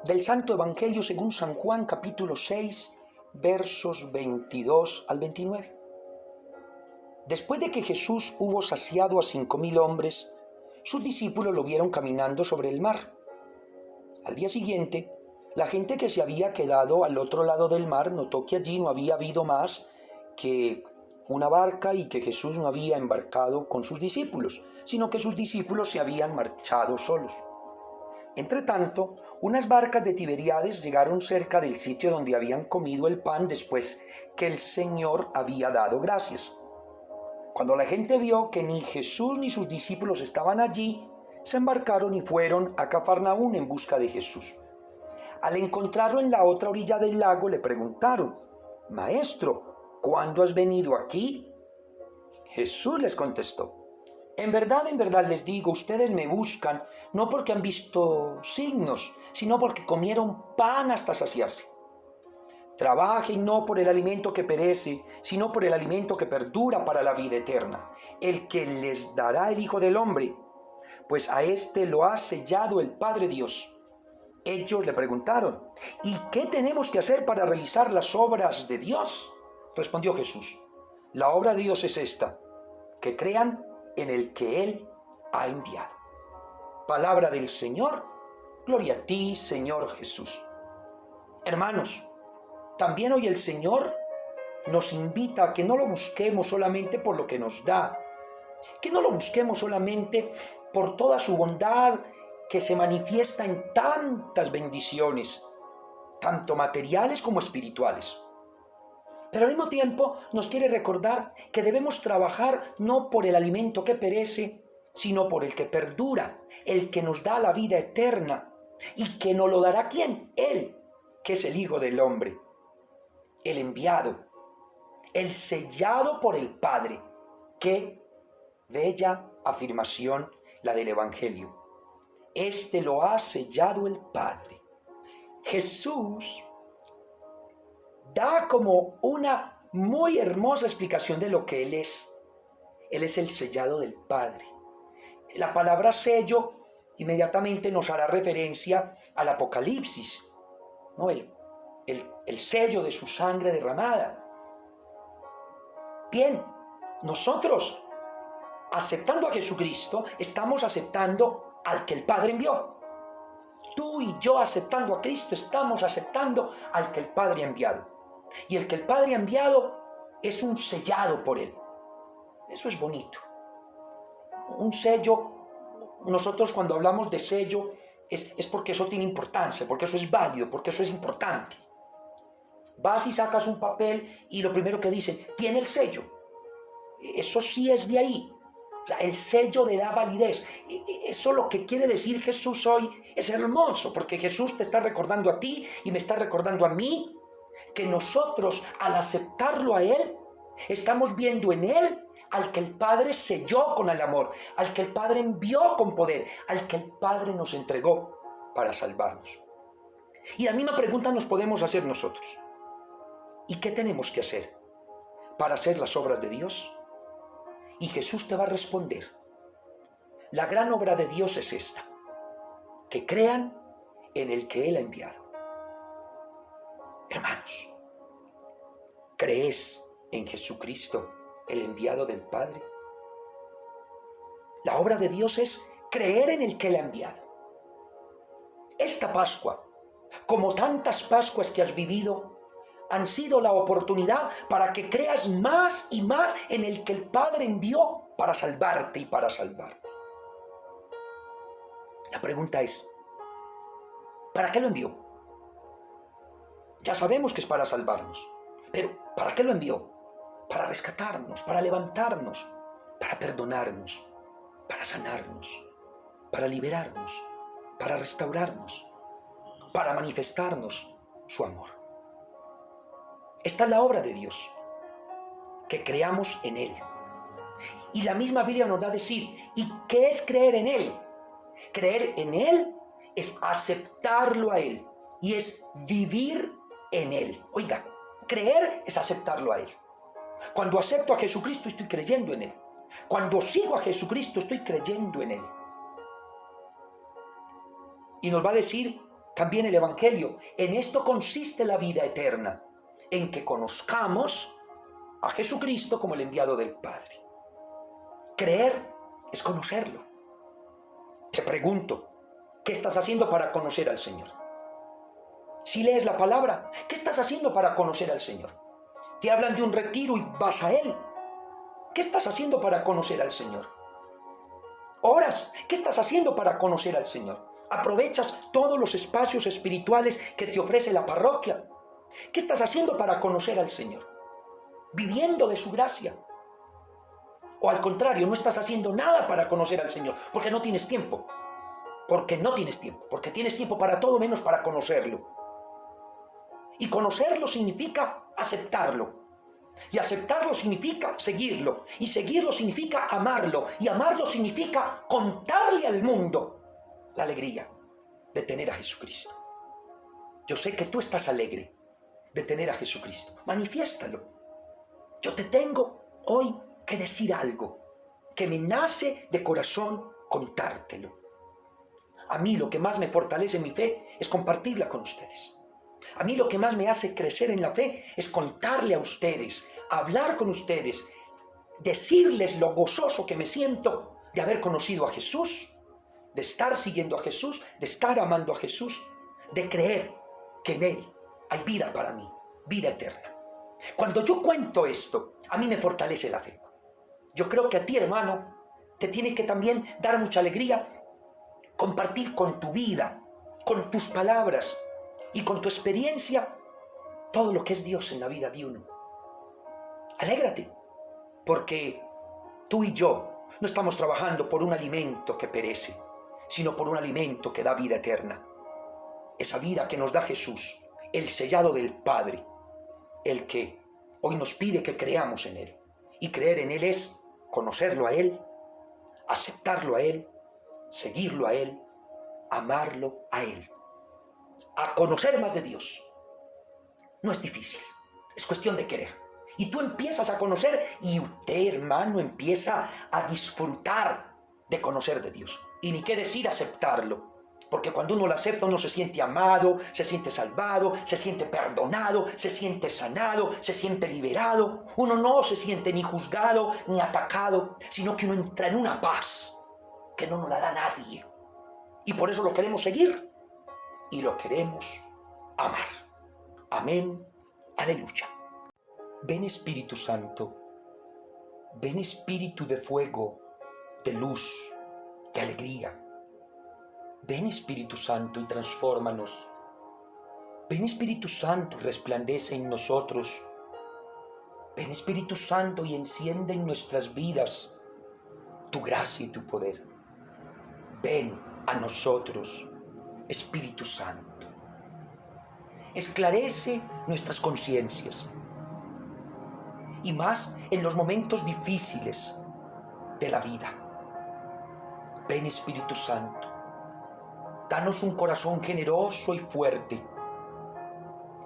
Del Santo Evangelio según San Juan, capítulo 6, versos 22 al 29. Después de que Jesús hubo saciado a 5.000 hombres, sus discípulos lo vieron caminando sobre el mar. Al día siguiente, la gente que se había quedado al otro lado del mar notó que allí no había habido más que una barca y que Jesús no había embarcado con sus discípulos, sino que sus discípulos se habían marchado solos. Entretanto, unas barcas de Tiberíades llegaron cerca del sitio donde habían comido el pan después que el Señor había dado gracias. Cuando la gente vio que ni Jesús ni sus discípulos estaban allí, se embarcaron y fueron a Cafarnaún en busca de Jesús. Al encontrarlo en la otra orilla del lago, le preguntaron: «Maestro, ¿cuándo has venido aquí?» Jesús les contestó: en verdad les digo, ustedes me buscan no porque han visto signos, sino porque comieron pan hasta saciarse. Trabajen no por el alimento que perece, sino por el alimento que perdura para la vida eterna, el que les dará el Hijo del Hombre, pues a éste lo ha sellado el Padre Dios. Ellos le preguntaron: ¿y qué tenemos que hacer para realizar las obras de Dios? Respondió Jesús: la obra de Dios es esta, que crean en el que Él ha enviado. Palabra del Señor. Gloria a ti, Señor Jesús. Hermanos, también hoy el Señor nos invita a que no lo busquemos solamente por lo que nos da, que no lo busquemos solamente por toda su bondad que se manifiesta en tantas bendiciones, tanto materiales como espirituales. Pero al mismo tiempo nos quiere recordar que debemos trabajar no por el alimento que perece, sino por el que perdura, el que nos da la vida eterna. ¿Y que nos lo dará quién? Él, que es el Hijo del Hombre, el enviado, el sellado por el Padre. Qué bella afirmación la del Evangelio. Este lo ha sellado el Padre. Jesús da como una muy hermosa explicación de lo que Él es. Él es el sellado del Padre. La palabra sello inmediatamente nos hará referencia al Apocalipsis, ¿no? El sello de su sangre derramada. Bien, nosotros, aceptando a Jesucristo, estamos aceptando al que el Padre envió. Tú y yo, aceptando a Cristo, estamos aceptando al que el Padre ha enviado. Y el que el Padre ha enviado es un sellado por Él. Eso es bonito. Un sello, nosotros cuando hablamos de sello, es porque eso tiene importancia, porque eso es válido, porque eso es importante. Vas y sacas un papel y lo primero que dice, tiene el sello. Eso sí es de ahí. O sea, el sello le da validez. Eso lo que quiere decir Jesús hoy es hermoso, porque Jesús te está recordando a ti y me está recordando a mí que nosotros, al aceptarlo a Él, estamos viendo en Él al que el Padre selló con el amor, al que el Padre envió con poder, al que el Padre nos entregó para salvarnos. Y la misma pregunta nos podemos hacer nosotros. ¿Y qué tenemos que hacer para hacer las obras de Dios? Y Jesús te va a responder: la gran obra de Dios es esta, que crean en el que Él ha enviado. Hermanos, ¿crees en Jesucristo, el enviado del Padre? La obra de Dios es creer en el que Él ha enviado. Esta Pascua, como tantas Pascuas que has vivido, han sido la oportunidad para que creas más y más en el que el Padre envió para salvarte y para salvarme. La pregunta es, ¿para qué lo envió? Ya sabemos que es para salvarnos, pero ¿para qué lo envió? Para rescatarnos, para levantarnos, para perdonarnos, para sanarnos, para liberarnos, para restaurarnos, para manifestarnos su amor. Esta es la obra de Dios, que creamos en Él. Y la misma Biblia nos da a decir, ¿y qué es creer en Él? Creer en Él es aceptarlo a Él y es vivir en Él. Oiga, creer es aceptarlo a Él. Cuando acepto a Jesucristo, estoy creyendo en Él. Cuando sigo a Jesucristo, estoy creyendo en Él. Y nos va a decir también el Evangelio. En esto consiste la vida eterna, en que conozcamos a Jesucristo como el enviado del Padre. Creer es conocerlo. Te pregunto, ¿qué estás haciendo para conocer al Señor? Si lees la palabra, ¿qué estás haciendo para conocer al Señor? Te hablan de un retiro y vas a Él. ¿Qué estás haciendo para conocer al Señor? Oras, ¿qué estás haciendo para conocer al Señor? Aprovechas todos los espacios espirituales que te ofrece la parroquia. ¿Qué estás haciendo para conocer al Señor? Viviendo de su gracia. O al contrario, no estás haciendo nada para conocer al Señor, porque no tienes tiempo. Porque tienes tiempo para todo menos para conocerlo. Y conocerlo significa aceptarlo. Y aceptarlo significa seguirlo. Y seguirlo significa amarlo. Y amarlo significa contarle al mundo la alegría de tener a Jesucristo. Yo sé que tú estás alegre de tener a Jesucristo. Manifiéstalo. Yo te tengo hoy que decir algo que me nace de corazón contártelo. A mí lo que más me fortalece mi fe es compartirla con ustedes. A mí lo que más me hace crecer en la fe es contarle a ustedes, hablar con ustedes, decirles lo gozoso que me siento de haber conocido a Jesús, de estar siguiendo a Jesús, de estar amando a Jesús, de creer que en Él hay vida para mí, vida eterna. Cuando yo cuento esto, a mí me fortalece la fe. Yo creo que a ti, hermano, te tiene que también dar mucha alegría compartir con tu vida, con tus palabras y con tu experiencia todo lo que es Dios en la vida de uno. Alégrate, porque tú y yo no estamos trabajando por un alimento que perece, sino por un alimento que da vida eterna. Esa vida que nos da Jesús, el sellado del Padre, el que hoy nos pide que creamos en Él. Y creer en Él es conocerlo a Él, aceptarlo a Él, seguirlo a Él, amarlo a Él. A conocer más de Dios. No es difícil, es cuestión de querer. Y tú empiezas a conocer y usted, hermano, empieza a disfrutar de conocer de Dios. Y ni qué decir aceptarlo. Porque cuando uno lo acepta, uno se siente amado, se siente salvado, se siente perdonado, se siente sanado, se siente liberado. Uno no se siente ni juzgado ni atacado, sino que uno entra en una paz que no nos la da nadie. Y por eso lo queremos seguir y lo queremos amar. Amén. Aleluya. Ven Espíritu Santo. Ven Espíritu de fuego, de luz, de alegría. Ven Espíritu Santo y transfórmanos. Ven Espíritu Santo y resplandece en nosotros. Ven Espíritu Santo y enciende en nuestras vidas tu gracia y tu poder. Ven a nosotros, Espíritu Santo. Esclarece nuestras conciencias. Y más en los momentos difíciles de la vida. Ven Espíritu Santo. Danos un corazón generoso y fuerte.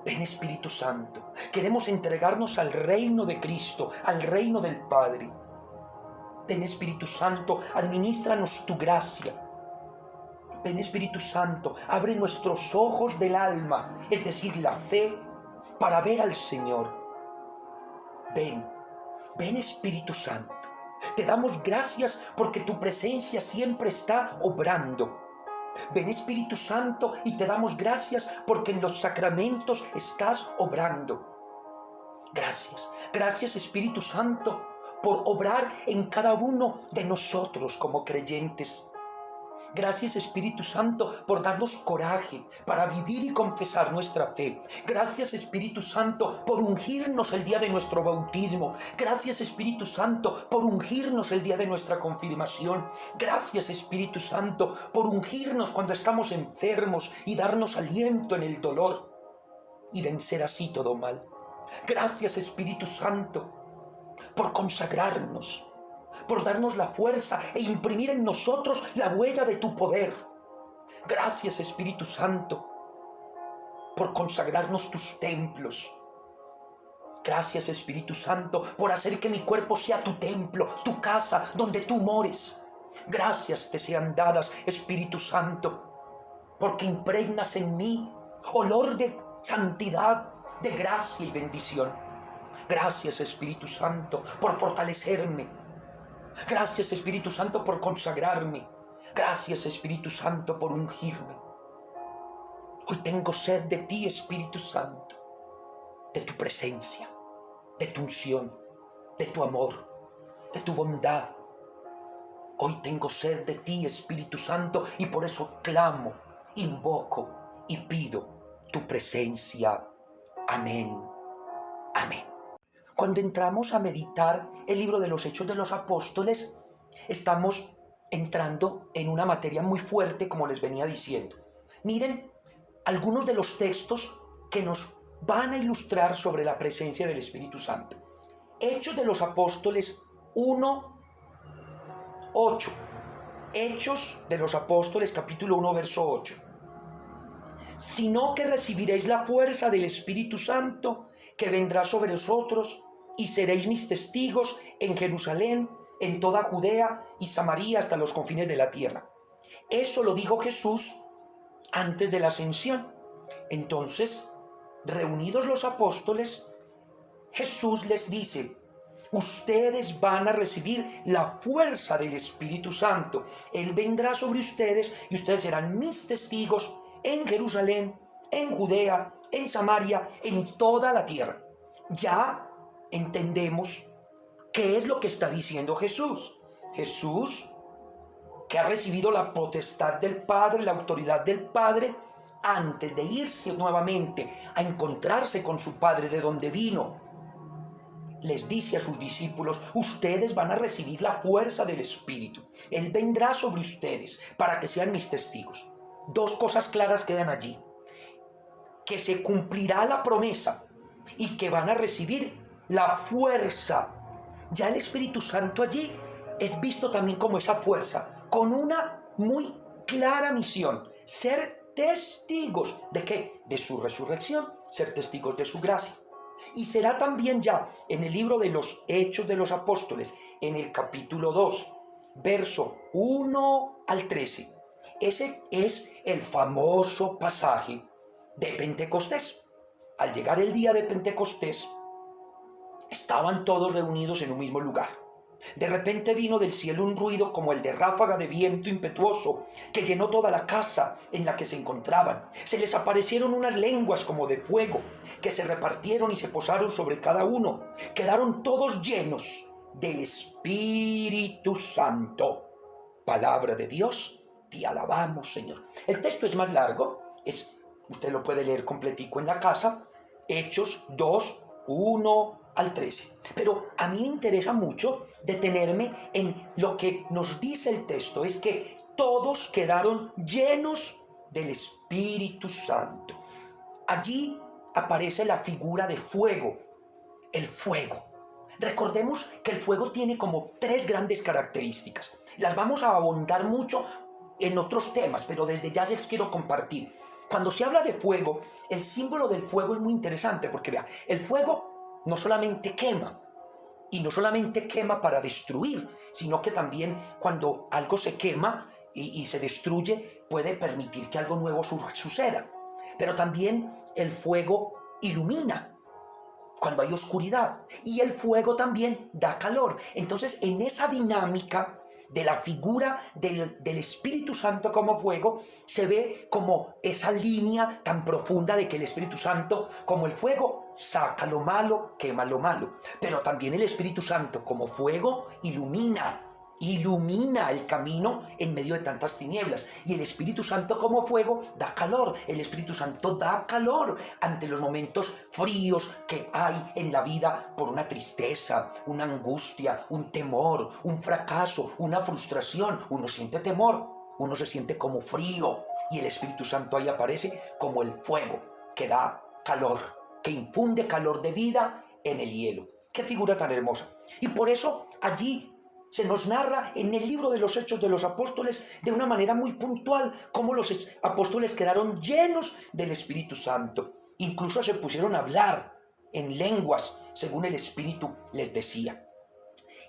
Ven Espíritu Santo. Queremos entregarnos al reino de Cristo, al reino del Padre. Ven Espíritu Santo, administranos tu gracia. Ven Espíritu Santo, abre nuestros ojos del alma, es decir, la fe, para ver al Señor. Ven Espíritu Santo. Te damos gracias porque tu presencia siempre está obrando. Ven Espíritu Santo y te damos gracias porque en los sacramentos estás obrando. Gracias Espíritu Santo por obrar en cada uno de nosotros como creyentes. Gracias Espíritu Santo por darnos coraje para vivir y confesar nuestra fe. Gracias Espíritu Santo por ungirnos el día de nuestro bautismo. Gracias Espíritu Santo por ungirnos el día de nuestra confirmación. Gracias Espíritu Santo por ungirnos cuando estamos enfermos y darnos aliento en el dolor y vencer así todo mal. Gracias Espíritu Santo por consagrarnos, por darnos la fuerza e imprimir en nosotros la huella de tu poder. Gracias Espíritu Santo por consagrarnos tus templos. Gracias Espíritu Santo por hacer que mi cuerpo sea tu templo, tu casa donde tú mores. Gracias te sean dadas Espíritu Santo porque impregnas en mí olor de santidad, de gracia y bendición. Gracias, Espíritu Santo, por fortalecerme. Gracias, Espíritu Santo, por consagrarme. Gracias, Espíritu Santo, por ungirme. Hoy tengo sed de ti, Espíritu Santo, de tu presencia, de tu unción, de tu amor, de tu bondad. Hoy tengo sed de ti, Espíritu Santo, y por eso clamo, invoco y pido tu presencia. Amén. Amén. Cuando entramos a meditar el libro de los Hechos de los Apóstoles, estamos entrando en una materia muy fuerte, como les venía diciendo. Miren algunos de los textos que nos van a ilustrar sobre la presencia del Espíritu Santo. Hechos de los Apóstoles 1:8. Hechos de los Apóstoles, capítulo 1, verso 8. Sino que recibiréis la fuerza del Espíritu Santo, que vendrá sobre vosotros, y seréis mis testigos en Jerusalén, en toda Judea y Samaria, hasta los confines de la tierra. Eso lo dijo Jesús antes de la ascensión. Entonces, reunidos los apóstoles, Jesús les dice: ustedes van a recibir la fuerza del Espíritu Santo. Él vendrá sobre ustedes y ustedes serán mis testigos en Jerusalén, en Judea, en Samaria, en toda la tierra. Ya entendemos qué es lo que está diciendo Jesús. Jesús, que ha recibido la potestad del Padre, la autoridad del Padre, antes de irse nuevamente a encontrarse con su Padre de donde vino, les dice a sus discípulos: ustedes van a recibir la fuerza del Espíritu. Él vendrá sobre ustedes para que sean mis testigos. Dos cosas claras quedan allí: que se cumplirá la promesa y que van a recibir la fuerza. Ya el Espíritu Santo allí es visto también como esa fuerza, con una muy clara misión: ser testigos ¿de qué? De su resurrección, ser testigos de su gracia. Y será también ya en el libro de los Hechos de los Apóstoles, en el capítulo 2, verso 1 al 13. Ese es el famoso pasaje de Pentecostés. Al llegar el día de Pentecostés, estaban todos reunidos en un mismo lugar. De repente vino del cielo un ruido como el de ráfaga de viento impetuoso que llenó toda la casa en la que se encontraban. Se les aparecieron unas lenguas como de fuego que se repartieron y se posaron sobre cada uno. Quedaron todos llenos del Espíritu Santo. Palabra de Dios, te alabamos, Señor. El texto es más largo, usted lo puede leer completico en la casa. Hechos 2, 1 al 13. Pero a mí me interesa mucho detenerme en lo que nos dice el texto: es que todos quedaron llenos del Espíritu Santo. Allí aparece la figura de fuego, el fuego. Recordemos que el fuego tiene como tres grandes características. Las vamos a abundar mucho en otros temas, pero desde ya les quiero compartir. Cuando se habla de fuego, el símbolo del fuego es muy interesante, porque vea, el fuego no solamente quema, y no solamente quema para destruir, sino que también cuando algo se quema y se destruye, puede permitir que algo nuevo suceda. Pero también el fuego ilumina cuando hay oscuridad, y el fuego también da calor. Entonces, en esa dinámica de la figura del Espíritu Santo como fuego, se ve como esa línea tan profunda de que el Espíritu Santo, como el fuego, saca lo malo, quema lo malo. Pero también el Espíritu Santo, como fuego, ilumina el camino en medio de tantas tinieblas. Y el Espíritu Santo como fuego da calor. El Espíritu Santo da calor ante los momentos fríos que hay en la vida por una tristeza, una angustia, un temor, un fracaso, una frustración. Uno siente temor, uno se siente como frío, y el Espíritu Santo ahí aparece como el fuego que da calor, que infunde calor de vida en el hielo. ¡Qué figura tan hermosa! Y por eso allí se nos narra en el libro de los Hechos de los Apóstoles de una manera muy puntual cómo los apóstoles quedaron llenos del Espíritu Santo. Incluso se pusieron a hablar en lenguas según el Espíritu les decía.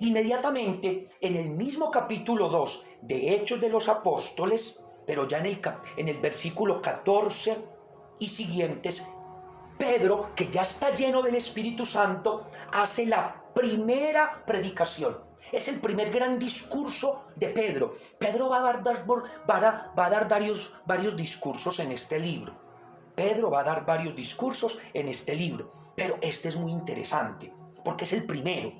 Inmediatamente, en el mismo capítulo 2 de Hechos de los Apóstoles, Pero ya en el versículo 14 y siguientes, Pedro, que ya está lleno del Espíritu Santo, hace la primera predicación. Es el primer gran discurso de Pedro. Pedro va a dar varios discursos en este libro. Pedro va a dar varios discursos en este libro, pero este es muy interesante, porque es el primero.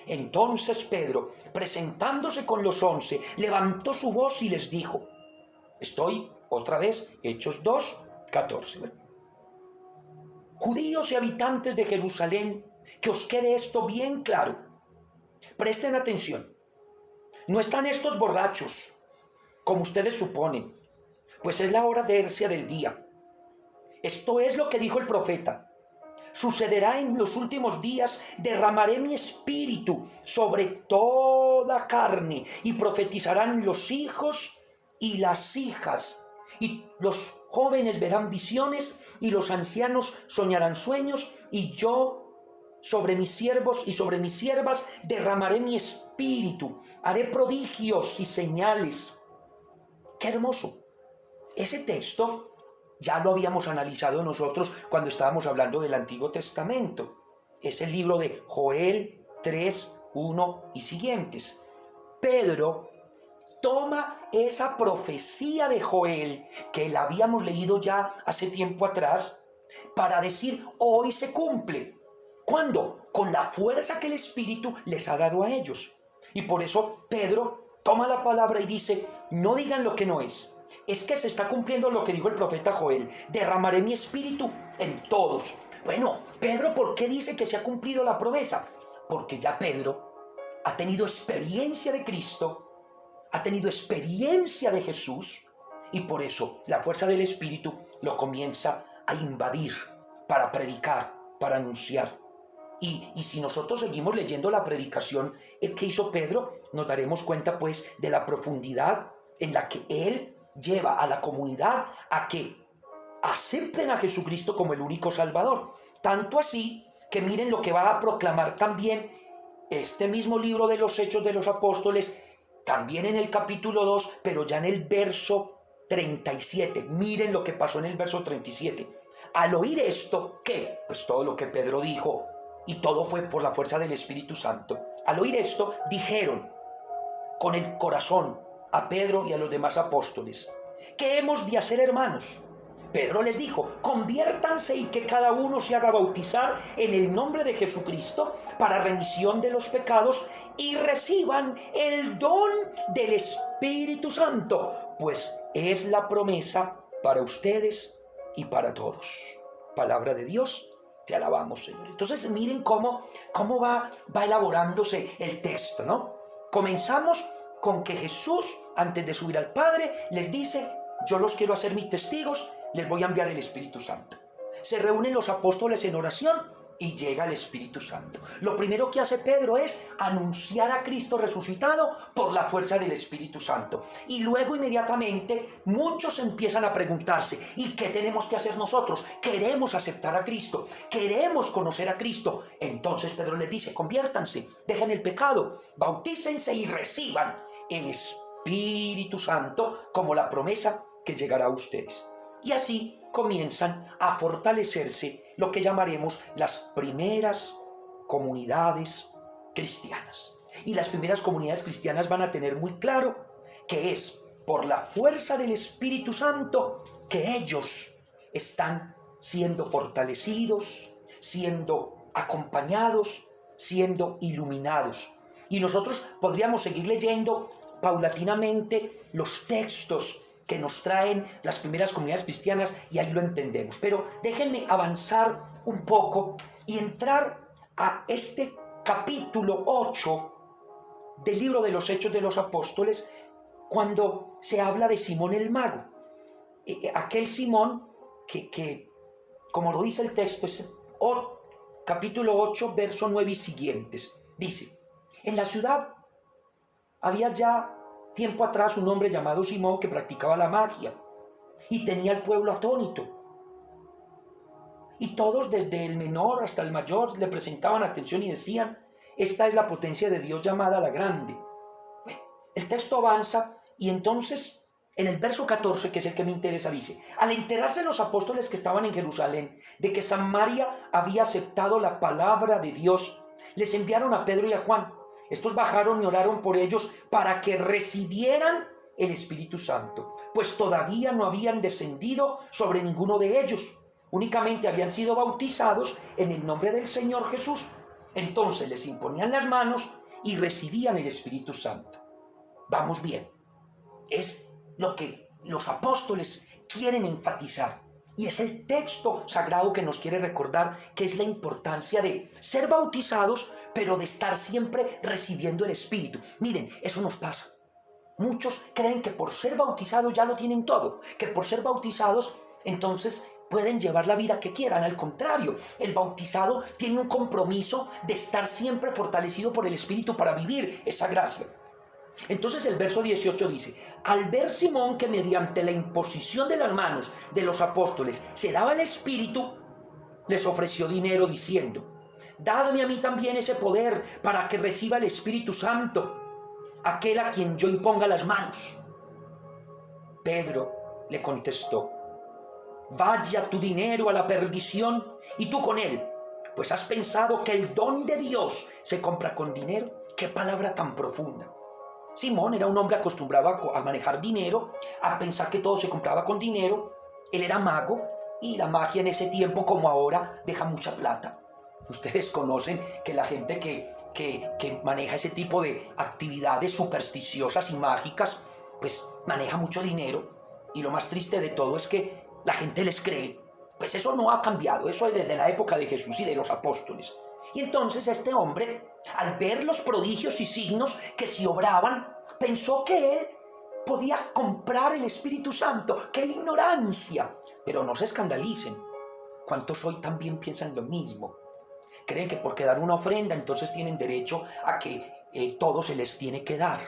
Entonces Pedro, presentándose con los 11, levantó su voz y les dijo, estoy otra vez, Hechos 2, 14. Judíos y habitantes de Jerusalén, que os quede esto bien claro. Presten atención. No están estos borrachos, como ustedes suponen, pues es la hora tercia del día. Esto es lo que dijo el profeta. Sucederá en los últimos días, derramaré mi espíritu sobre toda carne y profetizarán los hijos y las hijas. Y los jóvenes verán visiones y los ancianos soñarán sueños, y yo sobre mis siervos y sobre mis siervas derramaré mi espíritu, haré prodigios y señales. ¡Qué hermoso! Ese texto ya lo habíamos analizado nosotros cuando estábamos hablando del Antiguo Testamento. Es el libro de Joel 3, 1 y siguientes. Pedro toma esa profecía de Joel, que la habíamos leído ya hace tiempo atrás, para decir, hoy se cumple. ¿Cuándo? Con la fuerza que el Espíritu les ha dado a ellos. Y por eso Pedro toma la palabra y dice, no digan lo que no es. Es que se está cumpliendo lo que dijo el profeta Joel, derramaré mi espíritu en todos. Bueno, Pedro, ¿por qué dice que se ha cumplido la promesa? Porque ya Pedro ha tenido experiencia de Cristo, ha tenido experiencia de Jesús, y por eso la fuerza del Espíritu lo comienza a invadir para predicar, para anunciar. Y si nosotros seguimos leyendo la predicación que hizo Pedro, nos daremos cuenta pues de la profundidad en la que él lleva a la comunidad a que acepten a Jesucristo como el único Salvador. Tanto así que miren lo que va a proclamar también este mismo libro de los Hechos de los Apóstoles, también en el capítulo 2, pero ya en el verso 37. Miren lo que pasó en el verso 37. Al oír esto, ¿qué? Pues todo lo que Pedro dijo, y todo fue por la fuerza del Espíritu Santo. Al oír esto, dijeron con el corazón a Pedro y a los demás apóstoles, ¿qué hemos de hacer, hermanos? Pedro les dijo, conviértanse y que cada uno se haga bautizar en el nombre de Jesucristo para remisión de los pecados y reciban el don del Espíritu Santo, pues es la promesa para ustedes y para todos. Palabra de Dios, te alabamos, Señor. Entonces miren cómo va elaborándose el texto, ¿no? Comenzamos con que Jesús, antes de subir al Padre, les dice, yo los quiero hacer mis testigos, les voy a enviar el Espíritu Santo. Se reúnen los apóstoles en oración y llega el Espíritu Santo. Lo primero que hace Pedro es anunciar a Cristo resucitado por la fuerza del Espíritu Santo. Y luego inmediatamente muchos empiezan a preguntarse, ¿y qué tenemos que hacer nosotros? Queremos aceptar a Cristo, queremos conocer a Cristo. Entonces Pedro les dice, conviértanse, dejen el pecado, bautícense y reciban el Espíritu Santo como la promesa que llegará a ustedes. Y así comienzan a fortalecerse lo que llamaremos las primeras comunidades cristianas. Y las primeras comunidades cristianas van a tener muy claro que es por la fuerza del Espíritu Santo que ellos están siendo fortalecidos, siendo acompañados, siendo iluminados. Y nosotros podríamos seguir leyendo paulatinamente los textos que nos traen las primeras comunidades cristianas y ahí lo entendemos. Pero déjenme avanzar un poco y entrar a este capítulo 8 del libro de los Hechos de los Apóstoles, cuando se habla de Simón el Mago. Aquel Simón que como lo dice el texto, es capítulo 8, verso 9 y siguientes. Dice, en la ciudad había ya tiempo atrás un hombre llamado Simón que practicaba la magia y tenía al pueblo atónito. Y todos, desde el menor hasta el mayor, le presentaban atención y decían, esta es la potencia de Dios llamada la grande. Bueno, el texto avanza y entonces En el verso 14, que es el que me interesa, dice: al enterarse los apóstoles que estaban en Jerusalén de que Samaria había aceptado la palabra de Dios, les enviaron a Pedro y a Juan. Estos bajaron y oraron por ellos para que recibieran el Espíritu Santo, pues todavía no habían descendido sobre ninguno de ellos, únicamente habían sido bautizados en el nombre del Señor Jesús. Entonces les imponían las manos y recibían el Espíritu Santo. Vamos bien, es lo que los apóstoles quieren enfatizar, y es el texto sagrado que nos quiere recordar que es la importancia de ser bautizados, pero de estar siempre recibiendo el Espíritu. Miren, eso nos pasa. Muchos creen que por ser bautizados ya lo tienen todo, que por ser bautizados entonces pueden llevar la vida que quieran. Al contrario, el bautizado tiene un compromiso de estar siempre fortalecido por el Espíritu para vivir esa gracia. Entonces el verso 18 dice: al ver Simón que mediante la imposición de las manos de los apóstoles se daba el Espíritu, les ofreció dinero diciendo: dadme a mí también ese poder para que reciba el Espíritu Santo aquel a quien yo imponga las manos. Pedro le contestó: vaya tu dinero a la perdición y tú con él, pues has pensado que el don de Dios se compra con dinero. ¡Qué palabra tan profunda! Simón era un hombre acostumbrado a manejar dinero, a pensar que todo se compraba con dinero. Él era mago, y la magia en ese tiempo, como ahora, deja mucha plata. Ustedes conocen que la gente que maneja ese tipo de actividades supersticiosas y mágicas, pues maneja mucho dinero, y lo más triste de todo es que la gente les cree. Pues eso no ha cambiado, eso es desde la época de Jesús y de los apóstoles. Y entonces este hombre, al ver los prodigios y signos que se obraban, pensó que él podía comprar el Espíritu Santo. ¡Qué ignorancia! Pero no se escandalicen. ¿Cuántos hoy también piensan lo mismo? Creen que porque dar una ofrenda entonces tienen derecho a que todo se les tiene que dar.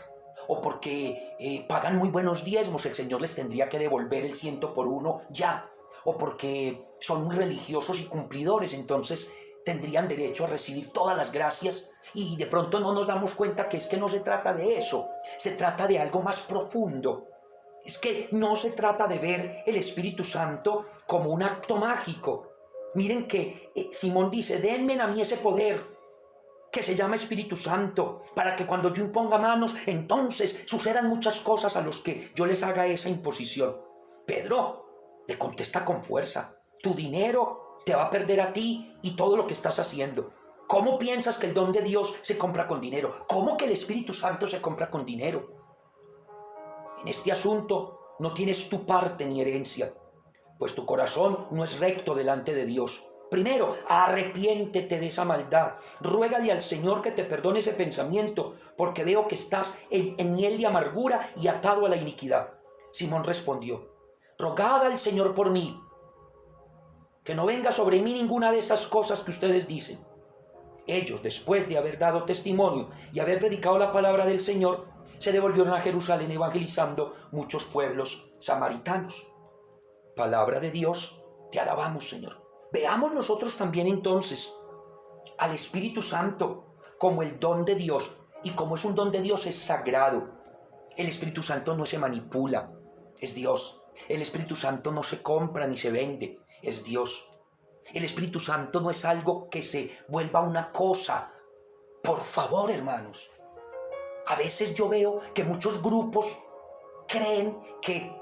O porque pagan muy buenos diezmos, el Señor les tendría que devolver el 100 por uno ya. O porque son muy religiosos y cumplidores, entonces tendrían derecho a recibir todas las gracias, y de pronto no nos damos cuenta que es que no se trata de eso, se trata de algo más profundo. Es que no se trata de ver el Espíritu Santo como un acto mágico. Miren que Simón dice: denme a mí ese poder que se llama Espíritu Santo, para que cuando yo imponga manos, entonces sucedan muchas cosas a los que yo les haga esa imposición. Pedro le contesta con fuerza: tu dinero te va a perder a ti y todo lo que estás haciendo. ¿Cómo piensas que el don de Dios se compra con dinero? ¿Cómo que el Espíritu Santo se compra con dinero? En este asunto no tienes tu parte ni herencia, pues tu corazón no es recto delante de Dios. Primero, arrepiéntete de esa maldad. Ruégale al Señor que te perdone ese pensamiento, porque veo que estás en miel de amargura y atado a la iniquidad. Simón respondió: rogad al Señor por mí, que no venga sobre mí ninguna de esas cosas que ustedes dicen. Ellos, después de haber dado testimonio y haber predicado la palabra del Señor, se devolvieron a Jerusalén evangelizando muchos pueblos samaritanos. Palabra de Dios, te alabamos, Señor. Veamos nosotros también entonces al Espíritu Santo como el don de Dios, y como es un don de Dios es sagrado. El Espíritu Santo no se manipula, es Dios. El Espíritu Santo no se compra ni se vende, es Dios. El Espíritu Santo no es algo que se vuelva una cosa. Por favor, hermanos. A veces yo veo que muchos grupos creen que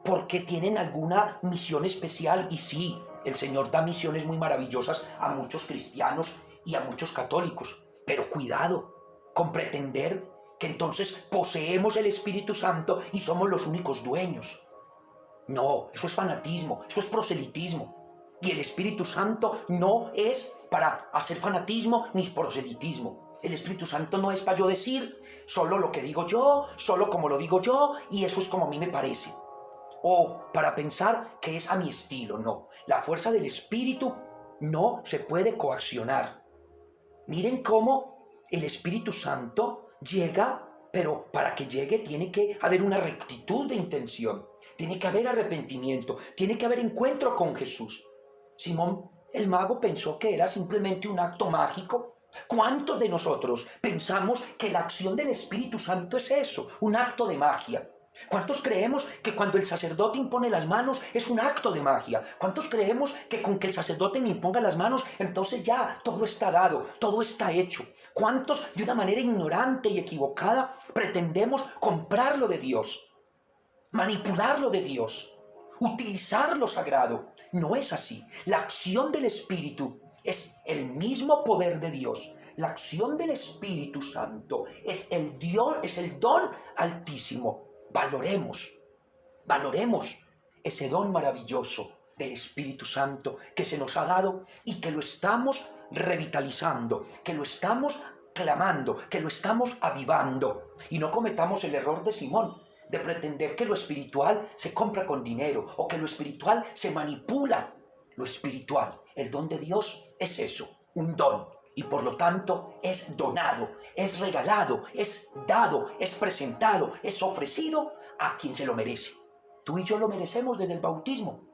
porque tienen alguna misión especial, y sí, el Señor da misiones muy maravillosas a muchos cristianos y a muchos católicos, pero cuidado con pretender que entonces poseemos el Espíritu Santo y somos los únicos dueños. No, eso es fanatismo, eso es proselitismo. Y el Espíritu Santo no es para hacer fanatismo ni proselitismo. El Espíritu Santo no es para yo decir solo lo que digo yo, solo como lo digo yo, y eso es como a mí me parece. O para pensar que es a mi estilo. No, la fuerza del Espíritu no se puede coaccionar. Miren cómo el Espíritu Santo llega, pero para que llegue tiene que haber una rectitud de intención, tiene que haber arrepentimiento, tiene que haber encuentro con Jesús. Simón el mago pensó que era simplemente un acto mágico. ¿Cuántos de nosotros pensamos que la acción del Espíritu Santo es eso, un acto de magia? ¿Cuántos creemos que cuando el sacerdote impone las manos es un acto de magia? ¿Cuántos creemos que con que el sacerdote me imponga las manos, entonces ya todo está dado, todo está hecho? ¿Cuántos de una manera ignorante y equivocada pretendemos comprarlo de Dios, manipularlo de Dios, utilizar lo sagrado? No es así. La acción del Espíritu es el mismo poder de Dios. La acción del Espíritu Santo es el don altísimo. Valoremos ese don maravilloso del Espíritu Santo que se nos ha dado y que lo estamos revitalizando, que lo estamos clamando, que lo estamos avivando. Y no cometamos el error de Simón, de pretender que lo espiritual se compra con dinero o que lo espiritual se manipula. Lo espiritual, el don de Dios es eso, un don. Y por lo tanto es donado, es regalado, es dado, es presentado, es ofrecido a quien se lo merece. Tú y yo lo merecemos desde el bautismo.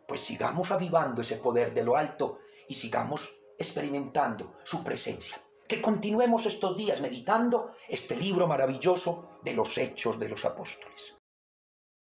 Pues sigamos avivando ese poder de lo alto y sigamos experimentando su presencia. Que continuemos estos días meditando este libro maravilloso de los Hechos de los Apóstoles.